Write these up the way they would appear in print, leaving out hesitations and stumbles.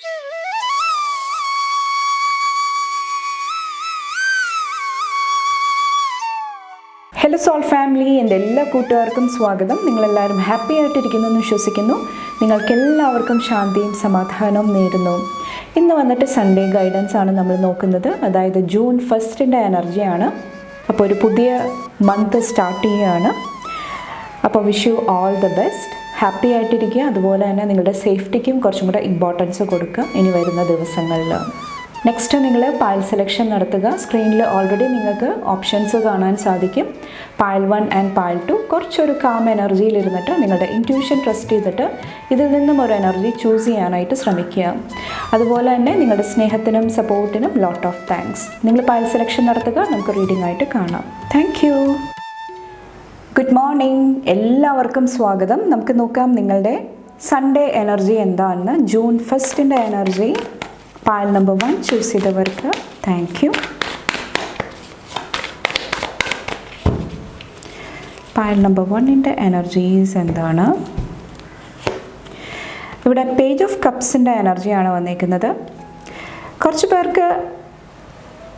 Hello soul family, എൻ്റെ എല്ലാ കൂട്ടുകാർക്കും സ്വാഗതം. നിങ്ങളെല്ലാവരും ഹാപ്പി ആയിട്ടിരിക്കുന്നു എന്ന് വിശ്വസിക്കുന്നു. നിങ്ങൾക്കെല്ലാവർക്കും ശാന്തിയും സമാധാനവും നേരുന്നു. ഇന്ന് വന്നിട്ട് സൺഡേ ഗൈഡൻസ് ആണ് നമ്മൾ നോക്കുന്നത്. അതായത് ജൂൺ 1 എനർജിയാണ്. അപ്പോൾ ഒരു പുതിയ മന്ത് സ്റ്റാർട്ട് ചെയ്യുകയാണ്. അപ്പോൾ wish you all the best. Happy ആയിട്ടിരിക്കുക. അതുപോലെ തന്നെ നിങ്ങളുടെ സേഫ്റ്റിക്കും കുറച്ചും കൂടെ ഇമ്പോർട്ടൻസ് കൊടുക്കുക ഇനി വരുന്ന ദിവസങ്ങളിൽ. നെക്സ്റ്റ് നിങ്ങൾ പൈൽ സെലക്ഷൻ നടത്തുക. സ്ക്രീനിൽ ഓൾറെഡി നിങ്ങൾക്ക് ഓപ്ഷൻസ് കാണാൻ സാധിക്കും. Pile 1 and pile 2. കുറച്ചൊരു കാം എനർജിയിലിരുന്നിട്ട് നിങ്ങളുടെ ഇൻറ്റ്യൂഷൻ ട്രസ്റ്റ് ചെയ്തിട്ട് ഇതിൽ നിന്നും ഒരു എനർജി ചൂസ് ചെയ്യാനായിട്ട് ശ്രമിക്കുക. അതുപോലെ തന്നെ നിങ്ങളുടെ സ്നേഹത്തിനും സപ്പോർട്ടിനും ലോട്ട് ഓഫ് താങ്ക്സ്. നിങ്ങൾ പൈൽ സെലക്ഷൻ നടത്തുക. നമുക്ക് റീഡിംഗ് ആയിട്ട് കാണാം. Thank you. ഗുഡ് മോർണിംഗ്, എല്ലാവർക്കും സ്വാഗതം. നമുക്ക് നോക്കാം നിങ്ങളുടെ സൺഡേ എനർജി എന്താണെന്ന്. June 1 energy pile number 1 choose ചെയ്തവർക്ക് thank you. Pile number 1 energies എന്താണ്? ഇവിടെ പേജ് ഓഫ് കപ്സിൻ്റെ എനർജിയാണ് വന്നിരിക്കുന്നത്. കുറച്ച് പേർക്ക്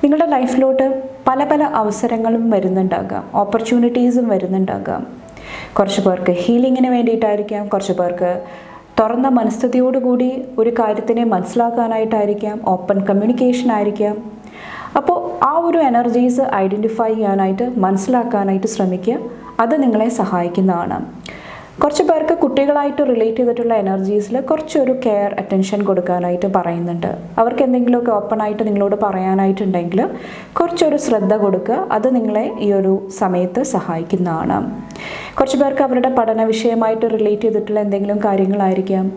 നിങ്ങളുടെ ലൈഫിലോട്ട് പല പല അവസരങ്ങളും വരുന്നുണ്ടാകാം, ഓപ്പർച്യൂണിറ്റീസും വരുന്നുണ്ടാകാം. കുറച്ച് പേർക്ക് ഹീലിങ്ങിന് വേണ്ടിയിട്ടായിരിക്കാം, കുറച്ച് പേർക്ക് തുറന്ന മനസ്ഥിതിയോടുകൂടി ഒരു കാര്യത്തിനെ മനസ്സിലാക്കാനായിട്ടായിരിക്കാം, ഓപ്പൺ കമ്മ്യൂണിക്കേഷൻ ആയിരിക്കാം. അപ്പോൾ ആ ഒരു എനർജീസ് ഐഡൻറ്റിഫൈ ചെയ്യാനായിട്ട് മനസ്സിലാക്കാനായിട്ട് ശ്രമിക്കുക. അത് നിങ്ങളെ സഹായിക്കുന്നതാണ്. കുറച്ച് പേർക്ക് കുട്ടികളായിട്ട് റിലേറ്റ് ചെയ്തിട്ടുള്ള എനർജീസിൽ കുറച്ചൊരു കെയർ അറ്റൻഷൻ കൊടുക്കാനായിട്ട് പറയുന്നുണ്ട്. അവർക്ക് എന്തെങ്കിലുമൊക്കെ ഓപ്പണായിട്ട് നിങ്ങളോട് പറയാനായിട്ടുണ്ടെങ്കിൽ കുറച്ചൊരു ശ്രദ്ധ കൊടുക്കുക. അത് നിങ്ങളെ ഈ ഒരു സമയത്ത് സഹായിക്കുന്നതാണ്. കുറച്ച് പേർക്ക് അവരുടെ പഠന വിഷയമായിട്ട് റിലേറ്റ് ചെയ്തിട്ടുള്ള എന്തെങ്കിലും കാര്യങ്ങളായിരിക്കാം.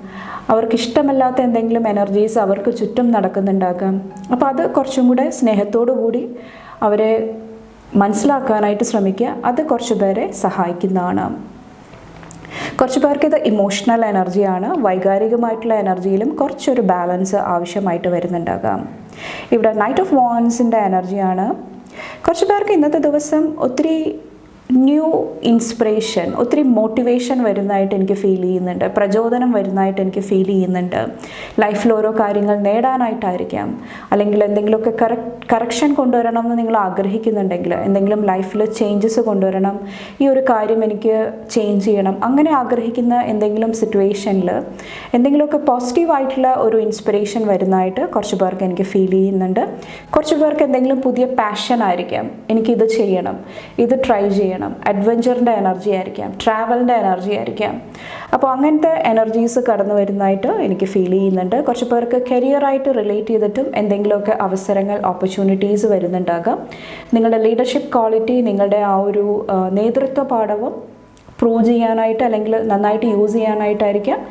അവർക്ക് ഇഷ്ടമല്ലാത്ത എന്തെങ്കിലും എനർജീസ് അവർക്ക് ചുറ്റും നടക്കുന്നുണ്ടാകാം. അപ്പോൾ അത് കുറച്ചും കൂടെ സ്നേഹത്തോടു കൂടി അവരെ മനസ്സിലാക്കാനായിട്ട് ശ്രമിക്കുക. അത് കുറച്ച് പേരെ സഹായിക്കുന്നതാണ്. കുറച്ച് പേർക്ക് ഇത് ഇമോഷണൽ എനർജിയാണ്. വൈകാരികമായിട്ടുള്ള എനർജിയിലും കുറച്ചൊരു ബാലൻസ് ആവശ്യമായിട്ട് വരുന്നുണ്ടാകാം. ഇവിടെ നൈറ്റ് ഓഫ് വാൻസിൻ്റെ എനർജിയാണ്. കുറച്ച് പേർക്ക് ഇന്നത്തെ ദിവസം ഒത്തിരി ന്യൂ ഇൻസ്പിറേഷൻ, ഒത്തിരി മോട്ടിവേഷൻ വരുന്നതായിട്ട് എനിക്ക് ഫീൽ ചെയ്യുന്നുണ്ട്. പ്രചോദനം വരുന്നതായിട്ട് എനിക്ക് ഫീൽ ചെയ്യുന്നുണ്ട്. ലൈഫിൽ ഓരോ കാര്യങ്ങൾ നേടാനായിട്ടായിരിക്കാം, അല്ലെങ്കിൽ എന്തെങ്കിലുമൊക്കെ കറക്ഷൻ കൊണ്ടുവരണം എന്ന് നിങ്ങൾ ആഗ്രഹിക്കുന്നുണ്ടെങ്കിൽ, എന്തെങ്കിലും ലൈഫിൽ ചേഞ്ചസ് കൊണ്ടുവരണം, ഈ ഒരു കാര്യം എനിക്ക് ചേഞ്ച് ചെയ്യണം, അങ്ങനെ ആഗ്രഹിക്കുന്ന എന്തെങ്കിലും സിറ്റുവേഷനിൽ എന്തെങ്കിലുമൊക്കെ പോസിറ്റീവായിട്ടുള്ള ഒരു ഇൻസ്പിറേഷൻ വരുന്നതായിട്ട് കുറച്ച് പേർക്ക് എനിക്ക് ഫീൽ ചെയ്യുന്നുണ്ട്. കുറച്ച് പേർക്ക് എന്തെങ്കിലും പുതിയ പാഷൻ ആയിരിക്കാം, എനിക്കിത് ചെയ്യണം, ഇത് ട്രൈ ചെയ്യണം. അഡ്വഞ്ചറിൻ്റെ എനർജി ആയിരിക്കാം, ട്രാവലിൻ്റെ എനർജി ആയിരിക്കാം. അപ്പോൾ അങ്ങനത്തെ എനർജീസ് കടന്നു വരുന്നതായിട്ട് എനിക്ക് ഫീൽ ചെയ്യുന്നുണ്ട്. കുറച്ച് പേർക്ക് കരിയറായിട്ട് റിലേറ്റ് ചെയ്തിട്ടും എന്തെങ്കിലുമൊക്കെ അവസരങ്ങൾ, ഓപ്പർച്യൂണിറ്റീസ് വരുന്നുണ്ടാകാം. നിങ്ങളുടെ ലീഡർഷിപ്പ് ക്വാളിറ്റി, നിങ്ങളുടെ ആ ഒരു നേതൃത്വ പാഠവും പ്രൂവ് ചെയ്യാനായിട്ട് അല്ലെങ്കിൽ നന്നായിട്ട് യൂസ് ചെയ്യാനായിട്ടായിരിക്കാം.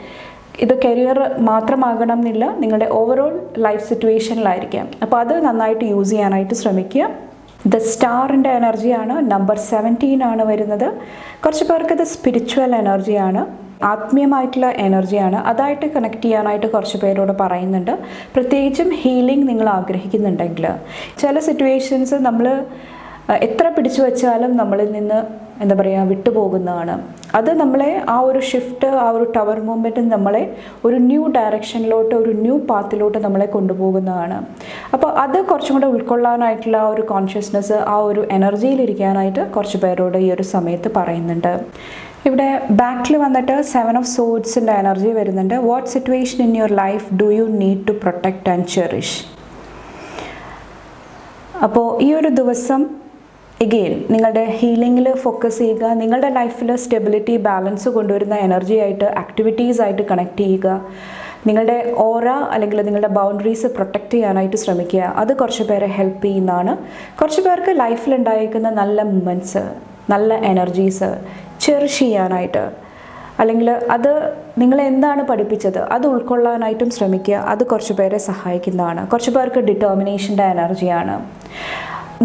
ഇത് കരിയർ മാത്രമാകണം എന്നില്ല, നിങ്ങളുടെ ഓവറോൾ ലൈഫ് സിറ്റുവേഷനിലായിരിക്കാം. അപ്പോൾ അത് നന്നായിട്ട് യൂസ് ചെയ്യാനായിട്ട് ശ്രമിക്കുക. ദ സ്റ്റാറിൻ്റെ എനർജിയാണ്. നമ്പർ 17 ആണ് വരുന്നത്. കുറച്ച് പേർക്ക് ഇത് സ്പിരിച്വൽ എനർജിയാണ്, ആത്മീയമായിട്ടുള്ള എനർജിയാണ്. അതായിട്ട് കണക്ട് ചെയ്യാനായിട്ട് കുറച്ച് പേരോട് പറയുന്നുണ്ട്. പ്രത്യേകിച്ചും ഹീലിംഗ് നിങ്ങൾ ആഗ്രഹിക്കുന്നുണ്ടെങ്കിൽ. ചില സിറ്റുവേഷൻസ് നമ്മൾ എത്ര പിടിച്ചു വച്ചാലും നമ്മളിൽ നിന്ന് എന്താ പറയുക വിട്ടുപോകുന്നതാണ്. അത് നമ്മളെ ആ ഒരു ഷിഫ്റ്റ്, ആ ഒരു ടവർ മൂവ്മെൻറ്റ് നമ്മളെ ഒരു ന്യൂ ഡയറക്ഷനിലോട്ട്, ഒരു ന്യൂ പാത്തിലോട്ട് നമ്മളെ കൊണ്ടുപോകുന്നതാണ്. അപ്പോൾ അത് കുറച്ചും കൂടെ ഉൾക്കൊള്ളാനായിട്ടുള്ള ആ ഒരു കോൺഷ്യസ്നെസ്, ആ ഒരു എനർജിയിലിരിക്കാനായിട്ട് കുറച്ച് പേരോട് ഈ ഒരു സമയത്ത് പറയുന്നുണ്ട്. ഇവിടെ ബാക്കിൽ വന്നിട്ട് 7 ഓഫ് സോഡ്സിൻ്റെ എനർജി വരുന്നുണ്ട്. What situation in your life do you need to protect and cherish? അപ്പോൾ ഈ ഒരു ദിവസം എഗെയിൻ നിങ്ങളുടെ ഹീലിങ്ങിൽ ഫോക്കസ് ചെയ്യുക. നിങ്ങളുടെ ലൈഫിൽ സ്റ്റെബിലിറ്റി, ബാലൻസ് കൊണ്ടുവരുന്ന എനർജി ആയിട്ട്, ആക്ടിവിറ്റീസ് ആയിട്ട് കണക്ട് ചെയ്യുക. നിങ്ങളുടെ ഓറ അല്ലെങ്കിൽ നിങ്ങളുടെ ബൗണ്ടറീസ് പ്രൊട്ടക്റ്റ് ചെയ്യാനായിട്ട് ശ്രമിക്കുക. അത് കുറച്ച് പേരെ ഹെൽപ്പ് ചെയ്യുന്നതാണ്. കുറച്ച് പേർക്ക് ലൈഫിലുണ്ടായിരിക്കുന്ന നല്ല മൊമെൻറ്റ്സ്, നല്ല എനർജീസ് ചെറിഷ് ചെയ്യാനായിട്ട്, അല്ലെങ്കിൽ അത് നിങ്ങളെ എന്താണ് പഠിപ്പിച്ചത് അത് ഉൾക്കൊള്ളാനായിട്ടും ശ്രമിക്കുക. അത് കുറച്ച് പേരെ സഹായിക്കുന്നതാണ്. കുറച്ച് പേർക്ക് ഡിറ്റർമിനേഷൻ്റെ എനർജിയാണ്.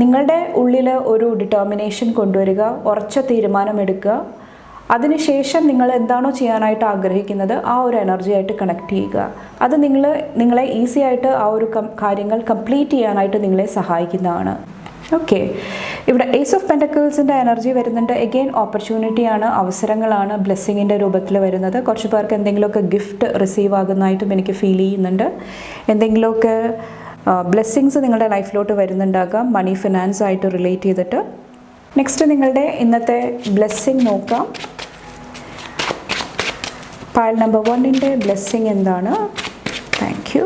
നിങ്ങളുടെ ഉള്ളിൽ ഒരു ഡിറ്റർമിനേഷൻ കൊണ്ടുവരിക, ഉറച്ച തീരുമാനമെടുക്കുക. അതിനുശേഷം നിങ്ങൾ എന്താണോ ചെയ്യാനായിട്ട് ആഗ്രഹിക്കുന്നത് ആ ഒരു എനർജിയായിട്ട് കണക്ട് ചെയ്യുക. അത് നിങ്ങളെ ഈസി ആയിട്ട് ആ ഒരു കാര്യങ്ങൾ കംപ്ലീറ്റ് ചെയ്യാനായിട്ട് നിങ്ങളെ സഹായിക്കുന്നതാണ്. ഓക്കെ, ഇവിടെ ഏസ് ഓഫ് പെൻറ്റക്കിൾസിൻ്റെ എനർജി വരുന്നുണ്ട്. എഗെയിൻ ഓപ്പർച്യൂണിറ്റിയാണ്, അവസരങ്ങളാണ് ബ്ലെസ്സിങ്ങിൻ്റെ രൂപത്തിൽ വരുന്നത്. കുറച്ച് പേർക്ക് എന്തെങ്കിലുമൊക്കെ ഗിഫ്റ്റ് റിസീവ് ആകുന്നതായിട്ടും എനിക്ക് ഫീൽ ചെയ്യുന്നുണ്ട്. എന്തെങ്കിലുമൊക്കെ ബ്ലെസ്സിങ്സ് നിങ്ങളുടെ ലൈഫിലോട്ട് വരുന്നുണ്ടാകാം, മണി ഫിനാൻസ് ആയിട്ട് റിലേറ്റ് ചെയ്തിട്ട്. നെക്സ്റ്റ് നിങ്ങളുടെ ഇന്നത്തെ ബ്ലെസ്സിങ് നോക്കാം. പൈൽ നമ്പർ 1ൻ്റെ ബ്ലെസ്സിങ് എന്താണ്? Thank you.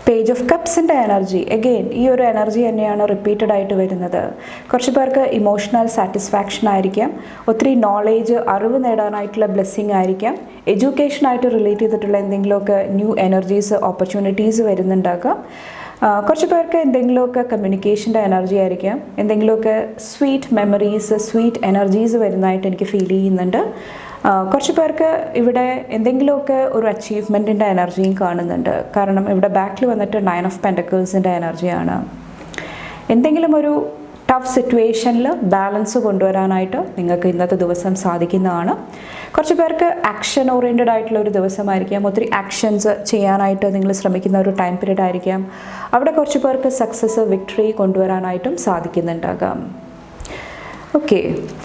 പേജ് ഓഫ് കപ്സിൻ്റെ എനർജി. എഗെയിൻ ഈ ഒരു എനർജി തന്നെയാണ് റിപ്പീറ്റഡ് ആയിട്ട് വരുന്നത്. കുറച്ച് പേർക്ക് ഇമോഷണൽ സാറ്റിസ്ഫാക്ഷൻ ആയിരിക്കാം, ഒത്തിരി നോളേജ്, അറിവ് നേടാനായിട്ടുള്ള ബ്ലെസ്സിങ് ആയിരിക്കാം, എഡ്യൂക്കേഷനായിട്ട് റിലേറ്റ് ചെയ്തിട്ടുള്ള എന്തെങ്കിലുമൊക്കെ ന്യൂ എനർജീസ്, ഓപ്പർച്യൂണിറ്റീസ് വരുന്നുണ്ടാകാം. കുറച്ച് പേർക്ക് എന്തെങ്കിലുമൊക്കെ കമ്മ്യൂണിക്കേഷൻ്റെ എനർജി ആയിരിക്കാം, എന്തെങ്കിലുമൊക്കെ സ്വീറ്റ് മെമ്മറീസ്, സ്വീറ്റ് എനർജീസ് വരുന്നതായിട്ട് എനിക്ക് ഫീൽ ചെയ്യുന്നുണ്ട്. കുറച്ച് പേർക്ക് ഇവിടെ എന്തെങ്കിലുമൊക്കെ ഒരു അച്ചീവ്മെൻറ്റിൻ്റെ എനർജിയും കാണുന്നുണ്ട്. കാരണം ഇവിടെ ബാക്കിൽ വന്നിട്ട് 9 ഓഫ് പെൻറ്റക്കിൾസിൻ്റെ എനർജിയാണ്. എന്തെങ്കിലും ഒരു ടഫ് സിറ്റുവേഷനിൽ ബാലൻസ് കൊണ്ടുവരാനായിട്ട് നിങ്ങൾക്ക് ഇന്നത്തെ ദിവസം സാധിക്കുന്നതാണ്. കുറച്ച് പേർക്ക് ആക്ഷൻ ഓറിയൻറ്റഡ് ആയിട്ടുള്ള ഒരു ദിവസമായിരിക്കാം, ഒത്തിരി ആക്ഷൻസ് ചെയ്യാനായിട്ട് നിങ്ങൾ ശ്രമിക്കുന്ന ഒരു ടൈം പീരീഡ് ആയിരിക്കാം. അവിടെ കുറച്ച് പേർക്ക് സക്സസ്, വിക്ടറി കൊണ്ടുവരാനായിട്ടും സാധിക്കുന്നുണ്ടാകാം. ഓക്കെ,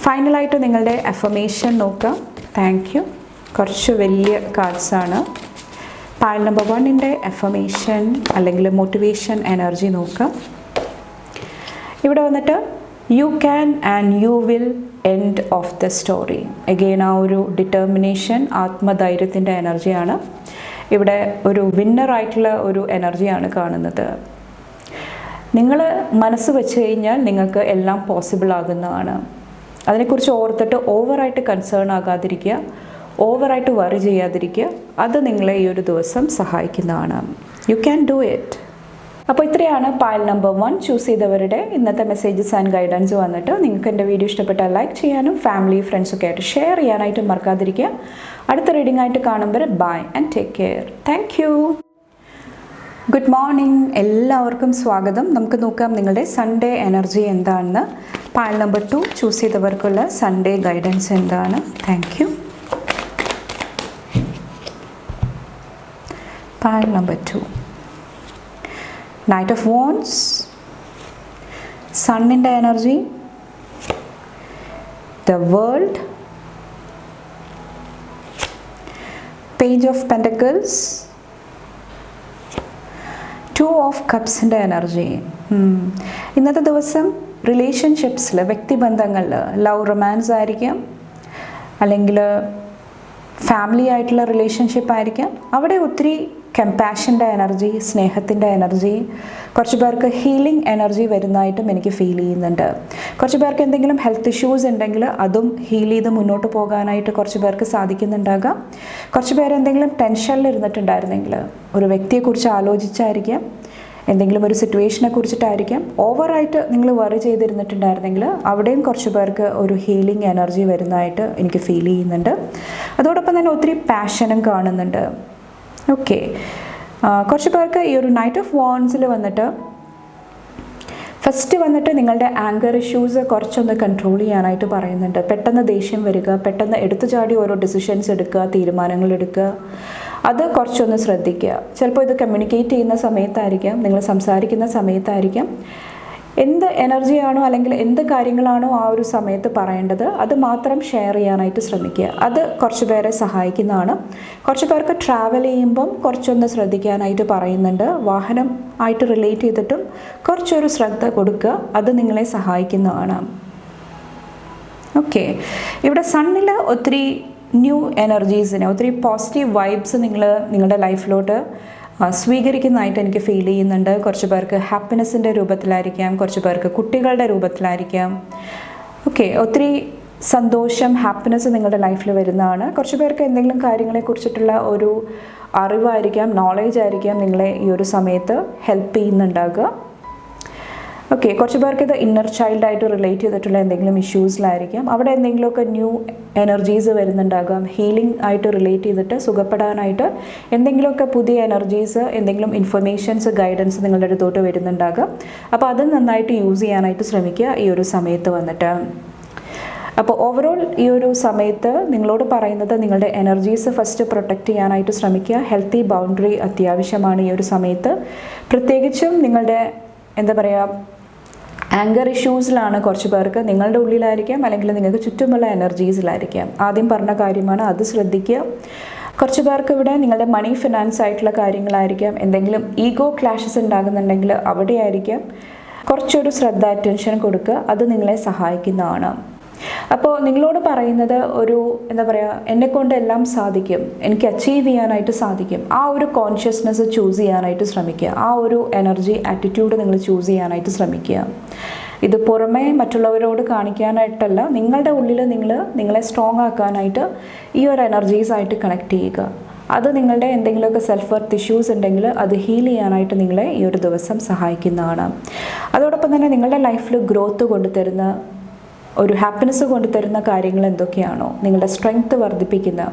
ഫൈനലായിട്ട് നിങ്ങളുടെ അഫർമേഷൻ നോക്കാം. Thank you. കുറച്ച് വലിയ കാർഡ്സാണ്. പൈൽ നമ്പർ 1ൻ്റെ അഫർമേഷൻ അല്ലെങ്കിൽ മോട്ടിവേഷൻ എനർജി നോക്കാം. ഇവിടെ വന്നിട്ട് you can and you will end of the story. Again ആ ഒരു ഡിറ്റർമിനേഷൻ, ആത്മധൈര്യത്തിൻ്റെ എനർജിയാണ്. ഇവിടെ ഒരു വിന്നറായിട്ടുള്ള ഒരു എനർജിയാണ് കാണുന്നത്. നിങ്ങൾ മനസ്സ് വെച്ച് കഴിഞ്ഞാൽ നിങ്ങൾക്ക് എല്ലാം പോസിബിൾ ആകുന്നതാണ്. അതിനെക്കുറിച്ച് ഓർത്തിട്ട് ഓവറായിട്ട് കൺസേൺ ആകാതിരിക്കുക, ഓവറായിട്ട് വറി ചെയ്യാതിരിക്കുക. അത് നിങ്ങളെ ഈ ഒരു ദിവസം സഹായിക്കുന്നതാണ്. You can do it. അപ്പോൾ ഇത്രയാണ് പൈൽ നമ്പർ 1 ചൂസ് ചെയ്തവരുടെ ഇന്നത്തെ മെസ്സേജസ് ആൻഡ് ഗൈഡൻസ് വന്നിട്ട്. നിങ്ങൾക്ക് എൻ്റെ വീഡിയോ ഇഷ്ടപ്പെട്ടാൽ ലൈക്ക് ചെയ്യാനും ഫാമിലി ഫ്രണ്ട്സൊക്കെ ആയിട്ട് ഷെയർ ചെയ്യാനായിട്ടും മറക്കാതിരിക്കുക. അടുത്ത റീഡിംഗ് ആയിട്ട് കാണുമ്പോൾ bye and take care. Thank you. Good morning, എല്ലാവർക്കും സ്വാഗതം. നമുക്ക് നോക്കാം നിങ്ങളുടെ സൺഡേ എനർജി എന്താണെന്ന്. പൈൽ നമ്പർ 2 ചൂസ് ചെയ്തവർക്കുള്ള സൺഡേ ഗൈഡൻസ് എന്താണ്? Thank you. Pile number 2, knight of wands, സണ്ണിൻ്റെ energy, the world, page of pentacles, 2 of കപ്സിൻ്റെ എനർജി. ഇന്നത്തെ ദിവസം റിലേഷൻഷിപ്സിൽ, വ്യക്തിബന്ധങ്ങളിൽ, ലവ് റൊമാൻസ് ആയിരിക്കാം, അല്ലെങ്കിൽ ഫാമിലി ആയിട്ടുള്ള റിലേഷൻഷിപ്പ് ആയിരിക്കാം. അവിടെ ഒത്തിരി കമ്പാഷൻ്റെ എനർജി, സ്നേഹത്തിൻ്റെ എനർജി, കുറച്ച് പേർക്ക് ഹീലിംഗ് എനർജി വരുന്നതായിട്ടും എനിക്ക് ഫീൽ ചെയ്യുന്നുണ്ട്. കുറച്ച് പേർക്ക് എന്തെങ്കിലും ഹെൽത്ത് ഇഷ്യൂസ് ഉണ്ടെങ്കിൽ അതും ഹീൽ ചെയ്ത് മുന്നോട്ട് പോകാനായിട്ട് കുറച്ച് പേർക്ക് സാധിക്കുന്നുണ്ടാകാം. കുറച്ച് പേർ എന്തെങ്കിലും ടെൻഷനിൽ ഇരുന്നിട്ടുണ്ടായിരുന്നെങ്കിൽ, ഒരു വ്യക്തിയെക്കുറിച്ച് ആലോചിച്ചായിരിക്കാം, എന്തെങ്കിലും ഒരു സിറ്റുവേഷനെ കുറിച്ചിട്ടായിരിക്കാം, ഓവറായിട്ട് നിങ്ങൾ വറി ചെയ്തിരുന്നിട്ടുണ്ടായിരുന്നെങ്കിൽ അവിടെയും കുറച്ച് പേർക്ക് ഒരു ഹീലിംഗ് എനർജി വരുന്നതായിട്ട് എനിക്ക് ഫീൽ ചെയ്യുന്നുണ്ട്. അതോടൊപ്പം തന്നെ ഒത്തിരി പാഷനും കാണുന്നുണ്ട്. ഓക്കെ, കുറച്ച് പേർക്ക് ഈ ഒരു നൈറ്റ് ഓഫ് വാൻഡ്സിൽ വന്നിട്ട് ഫസ്റ്റ് വന്നിട്ട് നിങ്ങളുടെ ആങ്കർ ഇഷ്യൂസ് കുറച്ചൊന്ന് കൺട്രോൾ ചെയ്യാനായിട്ട് പറയുന്നുണ്ട്. പെട്ടെന്ന് ദേഷ്യം വരിക, പെട്ടെന്ന് എടുത്തു ചാടി ഓരോ ഡിസിഷൻസ് എടുക്കുക, തീരുമാനങ്ങൾ എടുക്കുക, അത് കുറച്ചൊന്ന് ശ്രദ്ധിക്കുക. ചിലപ്പോൾ ഇത് കമ്മ്യൂണിക്കേറ്റ് ചെയ്യുന്ന സമയത്തായിരിക്കാം, നിങ്ങൾ സംസാരിക്കുന്ന സമയത്തായിരിക്കാം. എന്ത് എനർജിയാണോ അല്ലെങ്കിൽ എന്ത് കാര്യങ്ങളാണോ ആ ഒരു സമയത്ത് പറയേണ്ടത് അത് മാത്രം ഷെയർ ചെയ്യാനായിട്ട് ശ്രമിക്കുക. അത് കുറച്ച് പേരെ സഹായിക്കുന്നതാണ്. കുറച്ച് പേർക്ക് ട്രാവൽ ചെയ്യുമ്പം കുറച്ചൊന്ന് ശ്രദ്ധിക്കാനായിട്ട് പറയുന്നുണ്ട്. വാഹനം ആയിട്ട് റിലേറ്റ് ചെയ്തിട്ടും കുറച്ചൊരു ശ്രദ്ധ കൊടുക്കുക, അത് നിങ്ങളെ സഹായിക്കുന്നതാണ്. ഓക്കെ, ഇവിടെ സണ്ണിൽ ഒത്തിരി ന്യൂ എനർജീസിനെ, ഒത്തിരി പോസിറ്റീവ് വൈബ്സ് നിങ്ങളുടെ ലൈഫിലോട്ട് സ്വീകരിക്കുന്നതായിട്ട് എനിക്ക് ഫീൽ ചെയ്യുന്നുണ്ട്. കുറച്ച് പേർക്ക് ഹാപ്പിനെസ്സിൻ്റെ രൂപത്തിലായിരിക്കാം, കുറച്ച് പേർക്ക് കുട്ടികളുടെ രൂപത്തിലായിരിക്കാം. ഓക്കെ, ഒത്തിരി സന്തോഷം, ഹാപ്പിനെസ് നിങ്ങളുടെ ലൈഫിൽ വരുന്നതാണ്. കുറച്ച് പേർക്ക് എന്തെങ്കിലും കാര്യങ്ങളെക്കുറിച്ചിട്ടുള്ള ഒരു അറിവായിരിക്കാം, നോളേജ് ആയിരിക്കാം നിങ്ങളെ ഈ ഒരു സമയത്ത് ഹെൽപ്പ് ചെയ്യുന്നുണ്ടാകുക. ഓക്കെ, കുറച്ച് പേർക്ക് ഇത് ഇന്നർ ചൈൽഡായിട്ട് റിലേറ്റ് ചെയ്തിട്ടുള്ള എന്തെങ്കിലും ഇഷ്യൂസിലായിരിക്കാം. അവിടെ എന്തെങ്കിലുമൊക്കെ ന്യൂ എനർജീസ് വരുന്നുണ്ടാകാം. ഹീലിംഗ് ആയിട്ട് റിലേറ്റ് ചെയ്തിട്ട് സുഖപ്പെടാനായിട്ട് എന്തെങ്കിലുമൊക്കെ പുതിയ എനർജീസ്, എന്തെങ്കിലും ഇൻഫർമേഷൻസ്, ഗൈഡൻസ് നിങ്ങളുടെ അടുത്തോട്ട് വരുന്നുണ്ടാകാം. അപ്പോൾ അത് നന്നായിട്ട് യൂസ് ചെയ്യാനായിട്ട് ശ്രമിക്കുക ഈ ഒരു സമയത്ത് വന്നിട്ട്. അപ്പോൾ ഓവറോൾ ഈ ഒരു സമയത്ത് നിങ്ങളോട് പറയുന്നത് നിങ്ങളുടെ എനർജീസ് ഫസ്റ്റ് പ്രൊട്ടക്റ്റ് ചെയ്യാനായിട്ട് ശ്രമിക്കുക. ഹെൽത്തി ബൗണ്ടറി അത്യാവശ്യമാണ് ഈ ഒരു സമയത്ത്. പ്രത്യേകിച്ചും നിങ്ങളുടെ എന്താ പറയുക, ആങ്കർ ഇഷ്യൂസിലാണ് കുറച്ച് പേർക്ക്, നിങ്ങളുടെ ഉള്ളിലായിരിക്കാം അല്ലെങ്കിൽ നിങ്ങൾക്ക് ചുറ്റുമുള്ള എനർജീസിലായിരിക്കാം. ആദ്യം പറഞ്ഞ കാര്യമാണ്, അത് ശ്രദ്ധിക്കുക. കുറച്ച് പേർക്ക് ഇവിടെ നിങ്ങളുടെ മണി ഫിനാൻസ് ആയിട്ടുള്ള കാര്യങ്ങളായിരിക്കാം. എന്തെങ്കിലും ഈഗോ ക്ലാഷസ് ഉണ്ടാകുന്നുണ്ടെങ്കിൽ അവിടെയായിരിക്കാം. കുറച്ചൊരു ശ്രദ്ധ, അറ്റൻഷൻ കൊടുക്കുക, അത് നിങ്ങളെ സഹായിക്കുന്നതാണ്. അപ്പോൾ നിങ്ങളോട് പറയുന്നത് ഒരു എന്താ പറയുക, എന്നെക്കൊണ്ട് എല്ലാം സാധിക്കും, എനിക്ക് അച്ചീവ് ചെയ്യാനായിട്ട് സാധിക്കും, ആ ഒരു കോൺഷ്യസ്നെസ് ചൂസ് ചെയ്യാനായിട്ട് ശ്രമിക്കുക. ആ ഒരു എനർജി, ആറ്റിറ്റ്യൂഡ് നിങ്ങൾ ചൂസ് ചെയ്യാനായിട്ട് ശ്രമിക്കുക. ഇത് പുറമേ മറ്റുള്ളവരോട് കാണിക്കാനായിട്ടല്ല, നിങ്ങളുടെ ഉള്ളിൽ നിങ്ങളെ സ്ട്രോങ് ആക്കാനായിട്ട് ഈ ഒരു എനർജീസായിട്ട് കണക്ട് ചെയ്യുക. അത് നിങ്ങളുടെ എന്തെങ്കിലുമൊക്കെ സെൽഫ് വർത്ത് ഇഷ്യൂസ് ഉണ്ടെങ്കിൽ അത് ഹീൽ ചെയ്യാനായിട്ട് നിങ്ങളെ ഈ ഒരു ദിവസം സഹായിക്കുന്നതാണ്. അതോടൊപ്പം തന്നെ നിങ്ങളുടെ ലൈഫിൽ ഗ്രോത്ത് കൊണ്ടുതരുന്ന, ഒരു ഹാപ്പിനെസ് കൊണ്ടുതരുന്ന കാര്യങ്ങൾ എന്തൊക്കെയാണോ, നിങ്ങളുടെ സ്ട്രെങ്ത് വർദ്ധിപ്പിക്കുന്ന,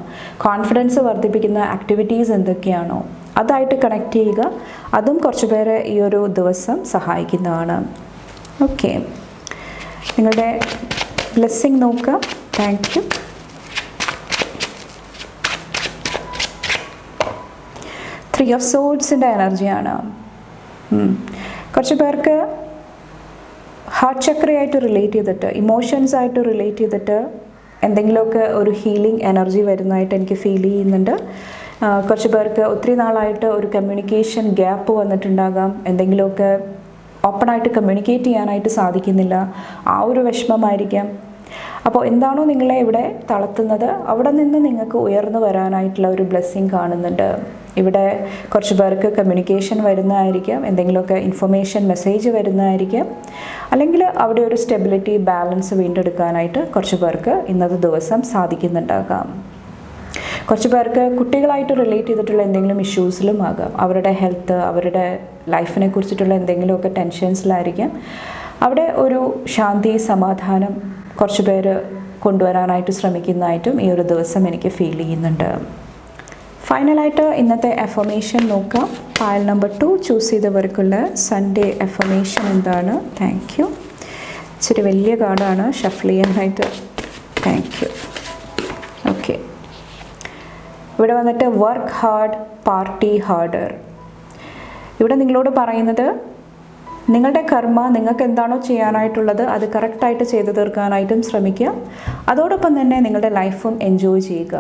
കോൺഫിഡൻസ് വർദ്ധിപ്പിക്കുന്ന ആക്ടിവിറ്റീസ് എന്തൊക്കെയാണോ അതായിട്ട് കണക്ട് ചെയ്യുക. അതും കുറച്ച് പേരെ ഈ ഒരു ദിവസം സഹായിക്കുന്നതാണ്. ഓക്കെ, നിങ്ങളുടെ ബ്ലെസ്സിങ് നോക്കുക. Thank you. ത്രീ ഓഫ് സോഡ്സിൻ്റെ എനർജിയാണ്. കുറച്ച് പേർക്ക് ഹാർട്ട് ചക്രയായിട്ട് റിലേറ്റ് ചെയ്തിട്ട്, ഇമോഷൻസ് ആയിട്ട് റിലേറ്റ് ചെയ്തിട്ട് എന്തെങ്കിലുമൊക്കെ ഒരു ഹീലിംഗ് എനർജി വരുന്നതായിട്ട് എനിക്ക് ഫീൽ ചെയ്യുന്നുണ്ട്. കുറച്ച് പേർക്ക് ഒത്തിരി നാളായിട്ട് ഒരു കമ്മ്യൂണിക്കേഷൻ ഗ്യാപ്പ് വന്നിട്ടുണ്ടാകാം. എന്തെങ്കിലുമൊക്കെ ഓപ്പണായിട്ട് കമ്മ്യൂണിക്കേറ്റ് ചെയ്യാനായിട്ട് സാധിക്കുന്നില്ല, ആ ഒരു വിഷമമായിരിക്കാം. അപ്പോൾ എന്താണോ നിങ്ങളെ ഇവിടെ തളർത്തുന്നത് അവിടെ നിന്ന് നിങ്ങൾക്ക് ഉയർന്നു വരാനായിട്ടുള്ള ഒരു ബ്ലെസ്സിങ് കാണുന്നുണ്ട്. ഇവിടെ കുറച്ച് പേർക്ക് കമ്മ്യൂണിക്കേഷൻ വരുന്നതായിരിക്കാം, എന്തെങ്കിലുമൊക്കെ ഇൻഫർമേഷൻ മെസ്സേജ് വരുന്നതായിരിക്കാം, അല്ലെങ്കിൽ അവിടെ ഒരു സ്റ്റെബിലിറ്റി, ബാലൻസ് വീണ്ടെടുക്കാനായിട്ട് കുറച്ച് പേർക്ക് ഇന്നത്തെ ദിവസം സാധിക്കുന്നുണ്ടാകാം. കുറച്ച് പേർക്ക് കുട്ടികളായിട്ട് റിലേറ്റ് ചെയ്തിട്ടുള്ള എന്തെങ്കിലും ഇഷ്യൂസിലും ആകാം. അവരുടെ ഹെൽത്ത്, അവരുടെ ലൈഫിനെ കുറിച്ചിട്ടുള്ള എന്തെങ്കിലുമൊക്കെ ടെൻഷൻസിലായിരിക്കാം. അവിടെ ഒരു ശാന്തി, സമാധാനം കുറച്ച് പേര് കൊണ്ടുവരാനായിട്ട് ശ്രമിക്കുന്നതായിട്ടും ഈ ഒരു ദിവസം എനിക്ക് ഫീൽ ചെയ്യുന്നുണ്ട്. ഫൈനലായിട്ട് ഇന്നത്തെ അഫർമേഷൻ നോക്കാം. ഫയൽ നമ്പർ 2 ചൂസ് ചെയ്തവർക്കുള്ള സൺഡേ അഫർമേഷൻ എന്താണ്? Thank you. ഇച്ചിരി വലിയ കാർഡാണ് ഷഫിൾ ചെയ്യാനായിട്ട്. Thank you. ഓക്കെ, ഇവിടെ വന്നിട്ട് വർക്ക് ഹാർഡ്, പാർട്ടി ഹാർഡർ. ഇവിടെ നിങ്ങളോട് പറയുന്നത് നിങ്ങളുടെ കർമ്മ, നിങ്ങൾക്ക് എന്താണോ ചെയ്യാനായിട്ടുള്ളത് അത് കറക്റ്റായിട്ട് ചെയ്തു തീർക്കാനായിട്ടും ശ്രമിക്കുക. അതോടൊപ്പം തന്നെ നിങ്ങളുടെ ലൈഫും എൻജോയ് ചെയ്യുക.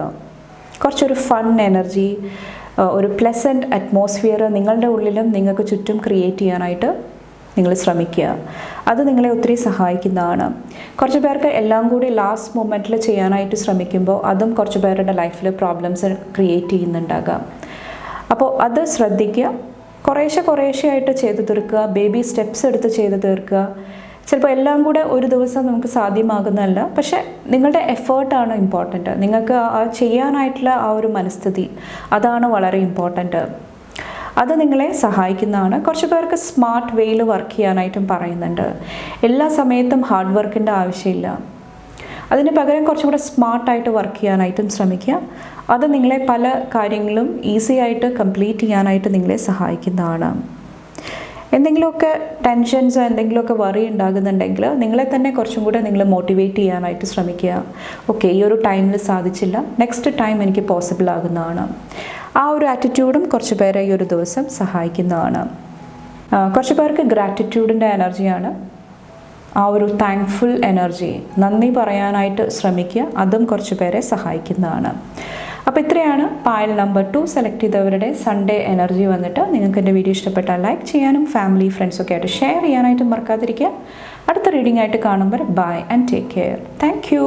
കുറച്ചൊരു ഫൺ എനർജി, ഒരു പ്ലസൻറ്റ് അറ്റ്മോസ്ഫിയർ നിങ്ങളുടെ ഉള്ളിലും നിങ്ങൾക്ക് ചുറ്റും ക്രിയേറ്റ് ചെയ്യാനായിട്ട് നിങ്ങൾ ശ്രമിക്കുക. അത് നിങ്ങളെ ഒത്തിരി സഹായിക്കുന്നതാണ്. കുറച്ച് പേർക്ക് എല്ലാം കൂടി ലാസ്റ്റ് മൊമെൻറ്റിൽ ചെയ്യാനായിട്ട് ശ്രമിക്കുമ്പോൾ അതും കുറച്ച് പേരുടെ ലൈഫിൽ പ്രോബ്ലംസ് ക്രിയേറ്റ് ചെയ്യുന്നുണ്ടാകാം. അപ്പോൾ അത് ശ്രദ്ധിക്കുക. കുറേശ്ശെയായിട്ട് ചെയ്തു തീർക്കുക, ബേബി സ്റ്റെപ്സ് എടുത്ത് ചെയ്തു തീർക്കുക. ചിലപ്പോൾ എല്ലാം കൂടെ ഒരു ദിവസം നമുക്ക് സാധ്യമാകുന്നതല്ല, പക്ഷേ നിങ്ങളുടെ എഫേർട്ടാണ് ഇമ്പോർട്ടൻറ്റ്. നിങ്ങൾക്ക് ആ ചെയ്യാനായിട്ടുള്ള ആ ഒരു മനസ്ഥിതി, അതാണ് വളരെ ഇമ്പോർട്ടൻറ്റ്. അത് നിങ്ങളെ സഹായിക്കുന്നതാണ്. കുറച്ച് പേർക്ക് സ്മാർട്ട് വേയിൽ വർക്ക് ചെയ്യാനായിട്ടും പറയുന്നുണ്ട്. എല്ലാ സമയത്തും ഹാർഡ് വർക്കിൻ്റെ ആവശ്യമില്ല. അതിന് പകരം കുറച്ചും കൂടെ സ്മാർട്ടായിട്ട് വർക്ക് ചെയ്യാനായിട്ടും ശ്രമിക്കുക. അത് നിങ്ങളെ പല കാര്യങ്ങളും ഈസി ആയിട്ട് കംപ്ലീറ്റ് ചെയ്യാനായിട്ട് നിങ്ങളെ സഹായിക്കുന്നതാണ്. എന്തെങ്കിലുമൊക്കെ ടെൻഷൻസോ എന്തെങ്കിലുമൊക്കെ വറി ഉണ്ടാകുന്നുണ്ടെങ്കിൽ നിങ്ങളെ തന്നെ കുറച്ചും കൂടെ നിങ്ങൾ മോട്ടിവേറ്റ് ചെയ്യാനായിട്ട് ശ്രമിക്കുക. ഓക്കെ, ഈ ഒരു ടൈമിൽ സാധിച്ചില്ല, നെക്സ്റ്റ് ടൈം എനിക്ക് പോസിബിൾ ആകുന്നതാണ്. ആ ഒരു ആറ്റിറ്റ്യൂഡും കുറച്ച് പേരെ ഈ ഒരു ദിവസം സഹായിക്കുന്നതാണ്. കുറച്ച് പേർക്ക് ഗ്രാറ്റിറ്റ്യൂഡിൻ്റെ എനർജിയാണ്. ആ ഒരു താങ്ക്ഫുൾ എനർജി, നന്ദി പറയാനായിട്ട് ശ്രമിക്കുക. അതും കുറച്ച് പേരെ സഹായിക്കുന്നതാണ്. അപ്പോൾ ഇത്രയാണ് പായൽ നമ്പർ 2 സെലക്ട് ചെയ്തവരുടെ സൺഡേ എനർജി വന്നിട്ട്. നിങ്ങൾക്ക് എൻ്റെ വീഡിയോ ഇഷ്ടപ്പെട്ടാൽ ലൈക്ക് ചെയ്യാനും ഫാമിലി ഫ്രണ്ട്സൊക്കെ ആയിട്ട് ഷെയർ ചെയ്യാനായിട്ടും മറക്കാതിരിക്കുക. അടുത്ത റീഡിംഗ് ആയിട്ട് കാണുമ്പോൾ bye and take care. Thank U.